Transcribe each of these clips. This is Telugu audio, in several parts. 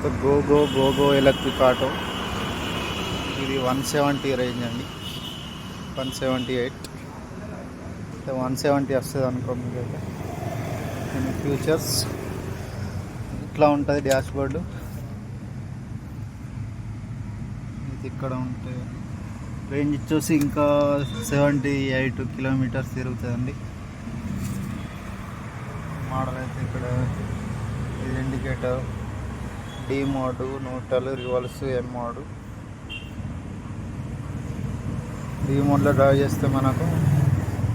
గోగో ఎలక్ట్రిక్ ఆటో. ఇది 170 రేంజ్ అండి, 178 170 వస్తుంది అనుకో మీకైతే. దీని ఫ్యూచర్స్ ఇట్లా ఉంటుంది. డాష్ బోర్డు ఇది ఇక్కడ ఉంటాయి. రేంజ్ వచ్చేసి ఇంకా 78 కిలోమీటర్స్ తిరుగుతుందండి. మోడల్ అయితే ఇక్కడ ఇది indicator, D mode, neutral, reverse, M mode. డి మోడ్లో డ్రైవ్ చేస్తే మనకు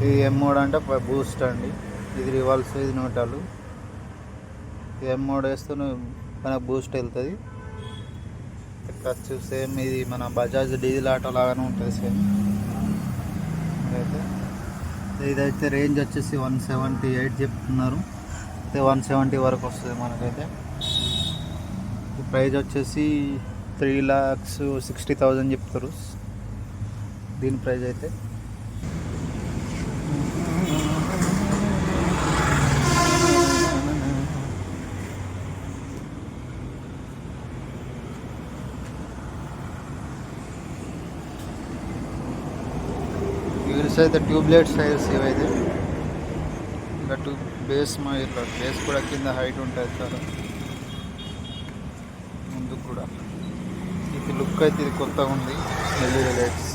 ఇది ఎం మోడ్ అంటే బూస్ట్ అండి, ఇది రివర్స్, ఇది న్యూట్రల్. ఎం మోడ్ వేస్తే మనకు బూస్ట్ వెళ్తుంది. టచ్ సేమ్ ఇది మన బజాజ్ డీజిల్ ఆటో లాగానే ఉంటుంది సేమ్. ఇదైతే రేంజ్ వచ్చేసి 178 చెప్తున్నారు. అయితే 170 వరకు వస్తుంది మనకైతే. ప్రైజ్ వచ్చేసి 3,60,000 చెప్తారు దీని ప్రైజ్ అయితే. వీల్స్ అయితే ట్యూబ్లెట్ టైర్స్ ఇవైతే. ఇంకా బేస్ బేస్ కూడా కింద హైట్ ఉంటుంది చాలా ముందుకు కూడా. ఇది లుక్ అయితే ఇది కొత్తగా ఉంది. ఎల్ఈడి లైట్స్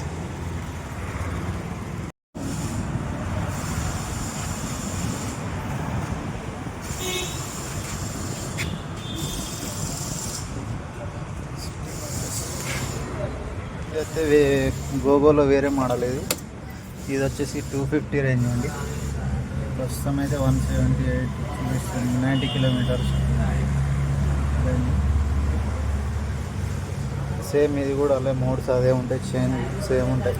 ఇదైతే గోగోలో వేరే మోడల్. ఇది వచ్చేసి 250 రేంజ్ అండి. ప్రస్తుతం అయితే 178 90 కిలోమీటర్స్ సేమ్. ఇది కూడా అలా మోడ్స్ అదే ఉంటాయి, చైన్ సేమ్ ఉంటాయి.